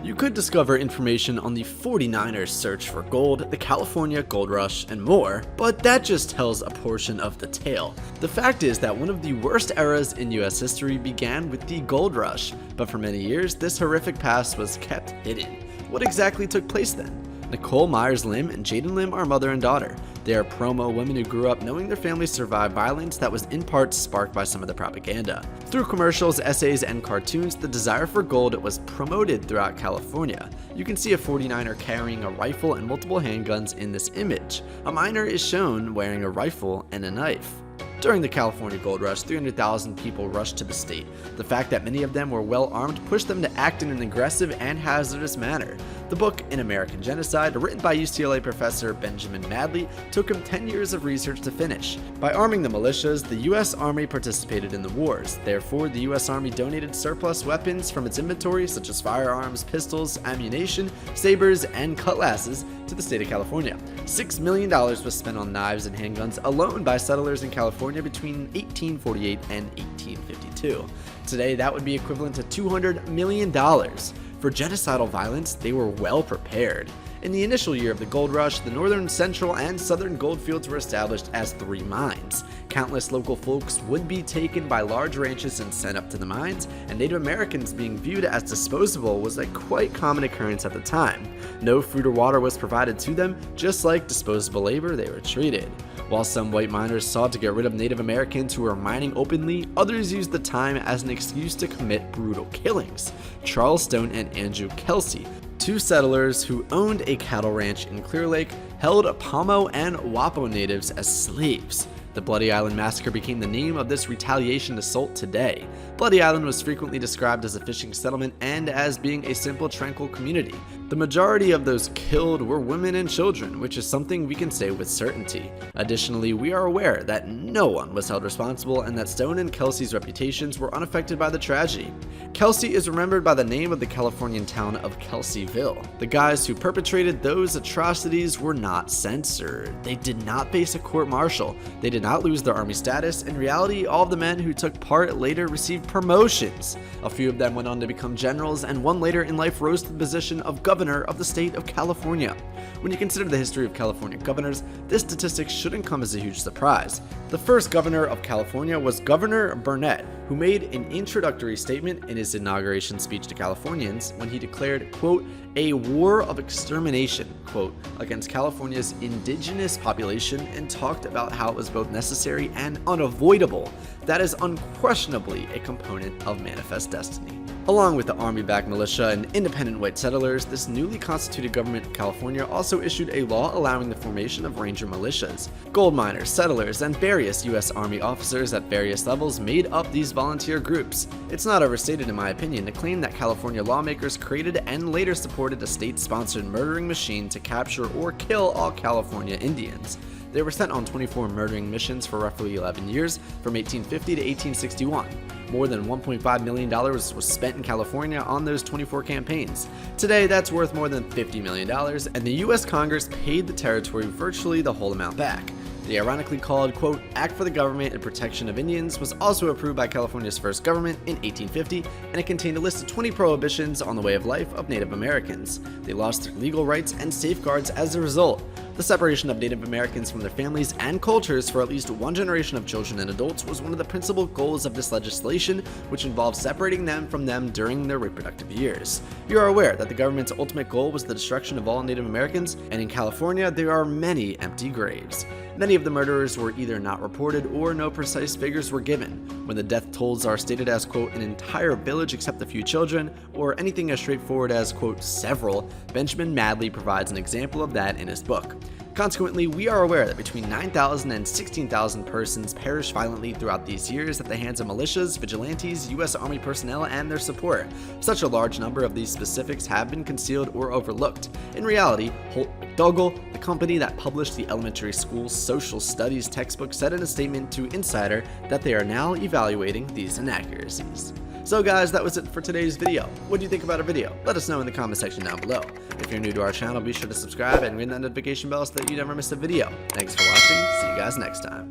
You could discover information on the 49ers' search for gold, the California Gold Rush, and more, but that just tells a portion of the tale. The fact is that one of the worst eras in US history began with the Gold Rush, but for many years, this horrific past was kept hidden. What exactly took place then? Nicole Myers Lim and Jaden Lim are mother and daughter. They are promo women who grew up knowing their families survived violence that was in part sparked by some of the propaganda. Through commercials, essays, and cartoons, the desire for gold was promoted throughout California. You can see a 49er carrying a rifle and multiple handguns in this image. A miner is shown wearing a rifle and a knife. During the California Gold Rush, 300,000 people rushed to the state. The fact that many of them were well armed pushed them to act in an aggressive and hazardous manner. The book, An American Genocide, written by UCLA professor Benjamin Madley, took him 10 years of research to finish. By arming the militias, the U.S. Army participated in the wars. Therefore, the U.S. Army donated surplus weapons from its inventory, such as firearms, pistols, ammunition, sabers, and cutlasses, to the state of California. $6 million was spent on knives and handguns alone by settlers in California between 1848 and 1852. Today, that would be equivalent to $200 million. For genocidal violence, they were well prepared. In the initial year of the gold rush, the northern, central, and southern goldfields were established as 3 mines. Countless local folks would be taken by large ranches and sent up to the mines, and Native Americans being viewed as disposable was a quite common occurrence at the time. No food or water was provided to them, just like disposable labor, they were treated. While some white miners sought to get rid of Native Americans who were mining openly, others used the time as an excuse to commit brutal killings. Charles Stone and Andrew Kelsey, 2 settlers who owned a cattle ranch in Clear Lake, held Pomo and Wapo natives as slaves. The Bloody Island Massacre became the name of this retaliation assault today. Bloody Island was frequently described as a fishing settlement and as being a simple, tranquil community. The majority of those killed were women and children, which is something we can say with certainty. Additionally, we are aware that no one was held responsible and that Stone and Kelsey's reputations were unaffected by the tragedy. Kelsey is remembered by the name of the Californian town of Kelseyville. The guys who perpetrated those atrocities were not censored. They did not face a court-martial. They did not lose their army status. In reality, all of the men who took part later received promotions. A few of them went on to become generals, and one later in life rose to the position of governor of the state of California. When you consider the history of California governors, this statistic shouldn't come as a huge surprise. The first governor of California was Governor Burnett, who made an introductory statement in his inauguration speech to Californians when he declared, quote, a war of extermination, quote, against California's indigenous population, and talked about how it was both necessary and unavoidable. That is unquestionably a component of Manifest Destiny. Along with the army-backed militia and independent white settlers, this newly constituted government of California also issued a law allowing the formation of ranger militias. Gold miners, settlers, and various U.S. Army officers at various levels made up these volunteer groups. It's not overstated, in my opinion, to claim that California lawmakers created and later supported a state-sponsored murdering machine to capture or kill all California Indians. They were sent on 24 murdering missions for roughly 11 years, from 1850 to 1861. More than $1.5 million was spent in California on those 24 campaigns. Today, that's worth more than $50 million, and the U.S. Congress paid the territory virtually the whole amount back. The ironically called, quote, Act for the Government and Protection of Indians was also approved by California's first government in 1850, and it contained a list of 20 prohibitions on the way of life of Native Americans. They lost their legal rights and safeguards as a result. The separation of Native Americans from their families and cultures for at least one generation of children and adults was one of the principal goals of this legislation, which involved separating them from them during their reproductive years. You are aware that the government's ultimate goal was the destruction of all Native Americans, and in California there are many empty graves. Many of the murderers were either not reported or no precise figures were given. When the death tolls are stated as, quote, an entire village except a few children, or anything as straightforward as, quote, several, Benjamin Madley provides an example of that in his book. Consequently, we are aware that between 9,000 and 16,000 persons perished violently throughout these years at the hands of militias, vigilantes, U.S. Army personnel, and their support. Such a large number of these specifics have been concealed or overlooked. In reality, Holt McDougall, the company that published the elementary school social studies textbook, said in a statement to Insider that they are now evaluating these inaccuracies. So guys, that was it for today's video. What do you think about our video? Let us know in the comment section down below. If you're new to our channel, be sure to subscribe and ring that notification bell so that you never miss a video. Thanks for watching. See you guys next time.